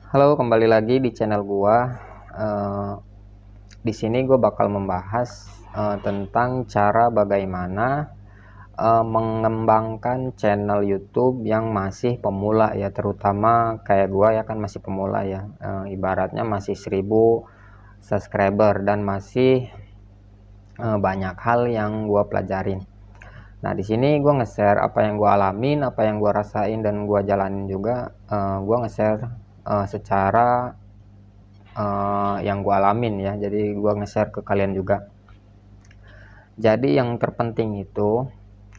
Halo, kembali lagi di channel gua. Eh, di sini gue bakal membahas tentang cara bagaimana mengembangkan channel YouTube yang masih pemula ya, terutama kayak gua ya kan masih pemula ya. Ibaratnya masih 1000 subscriber dan masih banyak hal yang gua pelajarin. Nah, di sini gue nge-share apa yang gue alamin, apa yang gue rasain dan gue jalanin juga. Gue nge-share secara yang gue alamin ya, jadi gue nge-share ke kalian juga. Jadi yang terpenting itu,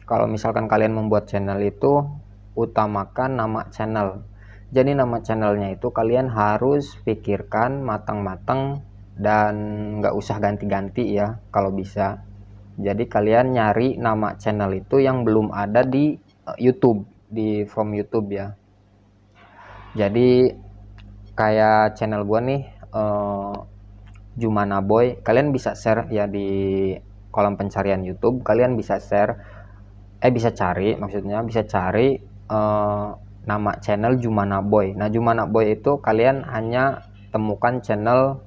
kalau misalkan kalian membuat channel itu, utamakan nama channel. Jadi nama channelnya itu kalian harus pikirkan matang-matang dan nggak usah ganti-ganti ya kalau bisa. Jadi kalian nyari nama channel itu yang belum ada di YouTube, di from YouTube ya. Jadi kayak channel gua nih, Jumana Boy, kalian bisa share ya di kolom pencarian YouTube. Kalian bisa share, bisa cari, maksudnya bisa cari nama channel Jumana Boy. Nah, Jumana Boy itu kalian hanya temukan channel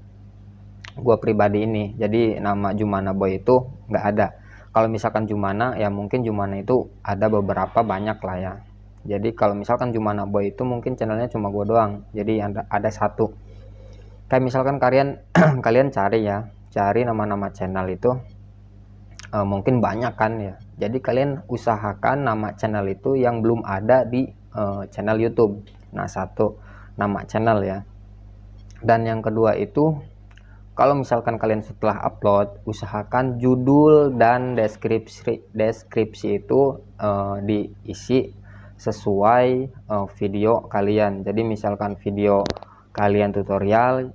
gua pribadi ini. Jadi nama Jumana Boy itu nggak ada. Kalau misalkan Jumana ya mungkin Jumana itu ada beberapa, banyak lah ya. Jadi kalau misalkan Jumana Boy itu mungkin channelnya cuma gua doang. Jadi ada satu. Kayak misalkan kalian kalian cari ya, cari nama-nama channel itu mungkin banyak kan ya. Jadi kalian usahakan nama channel itu yang belum ada di channel YouTube. Nah, satu nama channel ya. Dan yang kedua itu, kalau misalkan kalian setelah upload, usahakan judul dan deskripsi itu diisi sesuai video kalian. Jadi misalkan video kalian tutorial,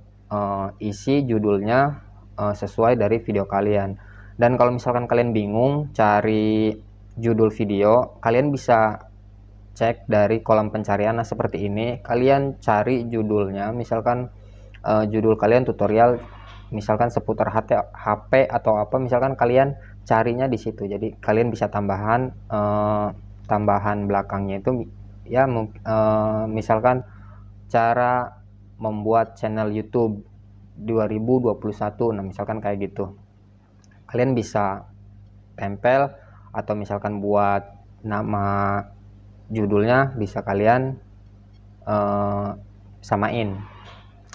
isi judulnya sesuai dari video kalian. Dan kalau misalkan kalian bingung cari judul video, kalian bisa cek dari kolom pencarian. Nah, seperti ini, kalian cari judulnya, misalkan judul kalian tutorial misalkan seputar HP atau apa, misalkan kalian carinya di situ. Jadi kalian bisa tambahan belakangnya itu ya, misalkan cara membuat channel YouTube 2021. Nah, misalkan kayak gitu. Kalian bisa tempel atau misalkan buat nama judulnya bisa kalian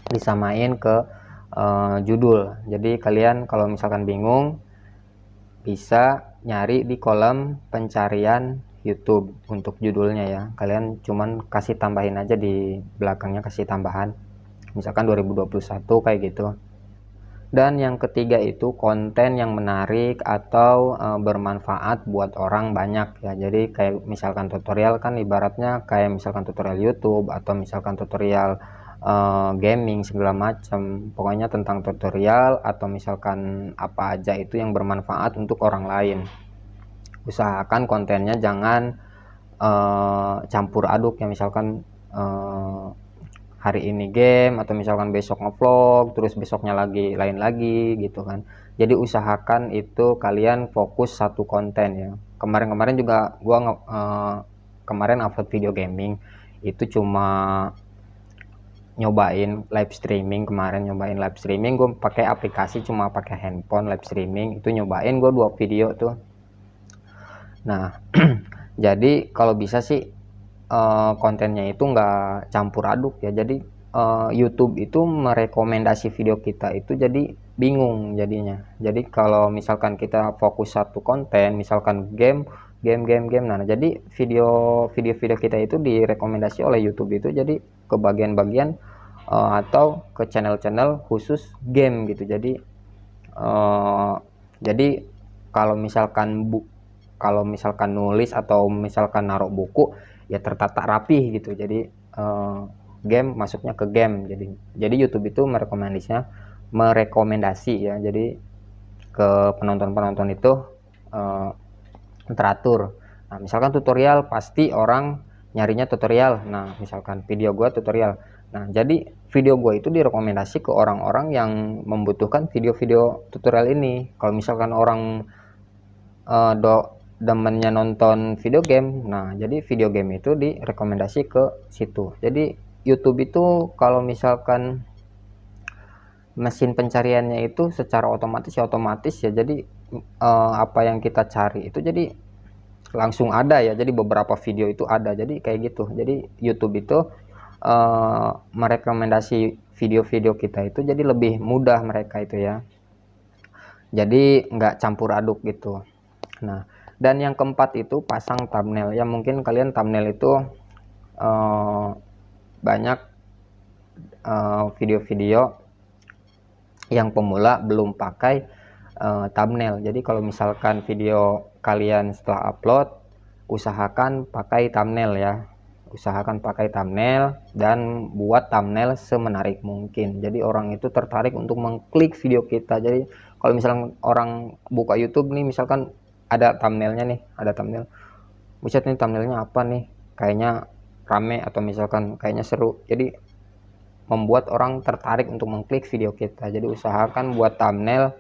disamain ke judul. Jadi kalian kalau misalkan bingung bisa nyari di kolom pencarian YouTube untuk judulnya ya. Kalian cuman kasih tambahin aja di belakangnya, kasih tambahan misalkan 2021 kayak gitu. Dan yang ketiga itu konten yang menarik atau bermanfaat buat orang banyak ya. Jadi kayak misalkan tutorial kan ibaratnya kayak misalkan tutorial YouTube atau misalkan tutorial gaming segala macam. Pokoknya tentang tutorial atau misalkan apa aja itu yang bermanfaat untuk orang lain. Usahakan kontennya jangan campur aduk ya, misalkan hari ini game atau misalkan besok ngevlog terus besoknya lagi lain lagi gitu kan. Jadi usahakan itu kalian fokus satu konten ya. Kemarin juga gua kemarin upload video gaming itu cuma nyobain live streaming. Gue pakai aplikasi, cuma pakai handphone live streaming itu, nyobain gue 2 video tuh. Nah jadi kalau bisa sih kontennya itu nggak campur aduk ya. Jadi YouTube itu merekomendasi video kita itu jadi bingung jadinya. Jadi kalau misalkan kita fokus satu konten, misalkan game, nah jadi video kita itu direkomendasi oleh YouTube itu jadi ke bagian-bagian atau ke channel-channel khusus game gitu. Jadi kalau misalkan nulis atau misalkan naruh buku ya tertata rapih gitu. Jadi game masuknya ke game. Jadi YouTube itu merekomendasi ya. Jadi ke penonton itu teratur. Nah, misalkan tutorial pasti orang nyarinya tutorial. Nah, misalkan video gua tutorial. Nah, jadi video gue itu direkomendasi ke orang-orang yang membutuhkan video-video tutorial ini. Kalau misalkan orang demennya nonton video game, nah jadi video game itu direkomendasi ke situ. Jadi YouTube itu kalau misalkan mesin pencariannya itu secara otomatis ya, jadi apa yang kita cari itu jadi langsung ada ya, jadi beberapa video itu ada, jadi kayak gitu. Jadi YouTube itu merekomendasi video-video kita itu jadi lebih mudah mereka itu ya, jadi nggak campur aduk gitu. Nah, dan yang keempat itu pasang thumbnail ya. Mungkin kalian thumbnail itu banyak video-video yang pemula belum pakai thumbnail. Jadi kalau misalkan video kalian setelah upload, usahakan pakai thumbnail ya, usahakan pakai thumbnail dan buat thumbnail semenarik mungkin, jadi orang itu tertarik untuk mengklik video kita. Jadi kalau misalkan orang buka YouTube nih, misalkan ada thumbnailnya nih, ada thumbnail, buset nih thumbnailnya apa nih, kayaknya rame atau misalkan kayaknya seru, jadi membuat orang tertarik untuk mengklik video kita. Jadi usahakan buat thumbnail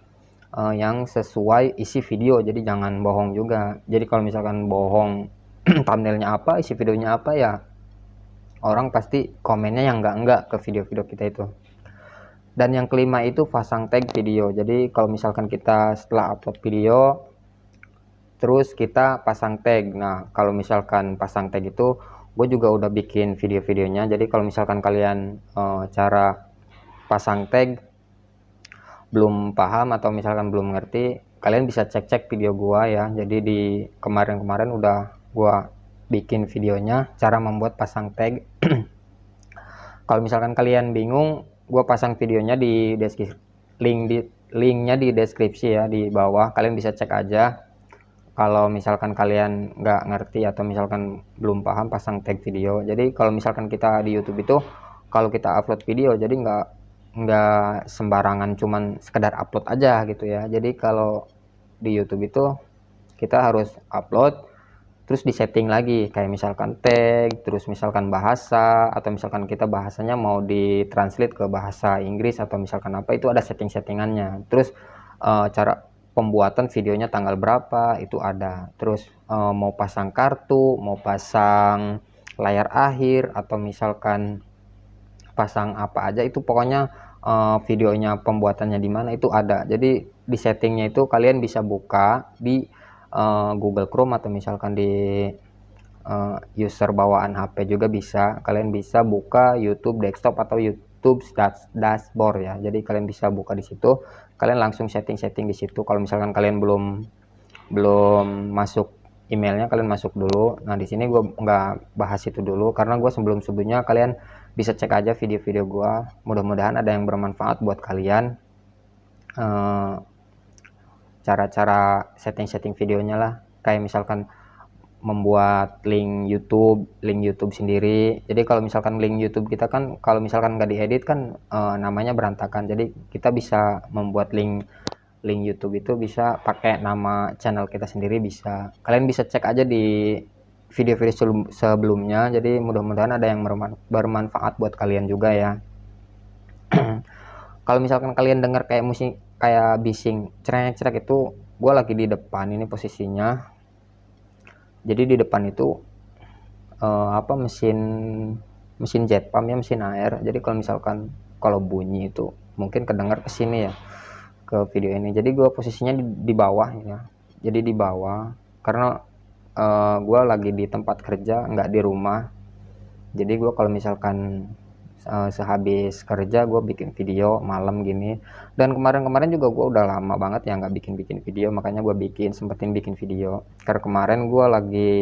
yang sesuai isi video, jadi jangan bohong juga. Jadi kalau misalkan bohong thumbnailnya apa, isi videonya apa, ya orang pasti komennya yang enggak ke video-video kita itu. Dan yang kelima itu pasang tag video. Jadi kalau misalkan kita setelah upload video terus kita pasang tag, nah kalau misalkan pasang tag itu gue juga udah bikin video-videonya. Jadi kalau misalkan kalian cara pasang tag belum paham atau misalkan belum ngerti, kalian bisa cek-cek video gua ya. Jadi di kemarin-kemarin udah gua bikin videonya cara membuat pasang tag. Kalau misalkan kalian bingung, gua pasang videonya di deskripsi, linknya di deskripsi ya, di bawah. Kalian bisa cek aja. Kalau misalkan kalian nggak ngerti atau misalkan belum paham pasang tag video. Jadi kalau misalkan kita di YouTube itu, kalau kita upload video, jadi nggak sembarangan cuman sekedar upload aja gitu ya. Jadi kalau di YouTube itu kita harus upload terus disetting lagi, kayak misalkan tag, terus misalkan bahasa, atau misalkan kita bahasanya mau ditranslate ke bahasa Inggris atau misalkan apa, itu ada setting-settingannya. Terus cara pembuatan videonya tanggal berapa itu ada. Terus mau pasang kartu, mau pasang layar akhir, atau misalkan pasang apa aja, itu pokoknya videonya pembuatannya di mana itu ada. Jadi di settingnya itu kalian bisa buka di Google Chrome atau misalkan di user bawaan HP juga bisa. Kalian bisa buka YouTube desktop atau YouTube dashboard ya. Jadi kalian bisa buka di situ, kalian langsung setting-setting di situ. Kalau misalkan kalian belum masuk emailnya, kalian masuk dulu. Nah di sini gue nggak bahas itu dulu karena gue sebelumnya kalian bisa cek aja video-video gue. Mudah-mudahan ada yang bermanfaat buat kalian, cara-cara setting-setting videonya lah. Kayak misalkan membuat link YouTube sendiri. Jadi kalau misalkan link YouTube kita kan kalau misalkan nggak diedit kan namanya berantakan. Jadi kita bisa membuat link YouTube itu bisa pakai nama channel kita sendiri bisa. Kalian bisa cek aja di video-video sebelumnya. Jadi mudah-mudahan ada yang bermanfaat buat kalian juga ya. Kalau misalkan kalian dengar kayak musik kayak bising cerek itu, gue lagi di depan ini posisinya. Jadi di depan itu mesin jet pump ya, mesin air. Jadi kalau misalkan bunyi itu mungkin kedengar ke sini ya, ke video ini. Jadi gue posisinya di bawah ya. Jadi di bawah karena gue lagi di tempat kerja, nggak di rumah. Jadi gue kalau misalkan sehabis kerja gue bikin video malam gini. Dan kemarin juga gue udah lama banget ya nggak bikin video, makanya gue sempetin bikin video. Karena kemarin gue lagi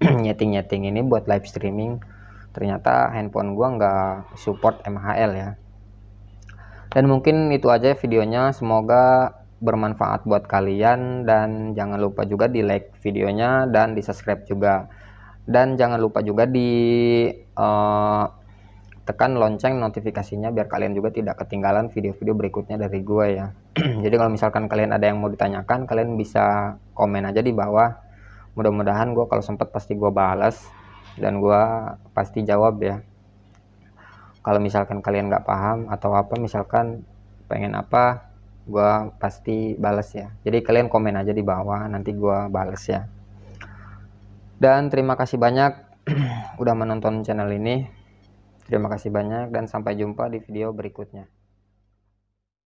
nyeting ini buat live streaming. Ternyata handphone gue nggak support MHL ya. Dan mungkin itu aja videonya, semoga bermanfaat buat kalian, dan jangan lupa juga di like videonya dan di subscribe juga, dan jangan lupa juga di tekan lonceng notifikasinya biar kalian juga tidak ketinggalan video-video berikutnya dari gue ya. Jadi kalau misalkan kalian ada yang mau ditanyakan, kalian bisa komen aja di bawah. Mudah-mudahan gue kalau sempat pasti gue balas dan gue pasti jawab ya. Kalau misalkan kalian nggak paham atau apa, misalkan pengen apa, gue pasti balas ya. Jadi kalian komen aja di bawah, nanti gue balas ya. Dan terima kasih banyak udah menonton channel ini. Terima kasih banyak dan sampai jumpa di video berikutnya.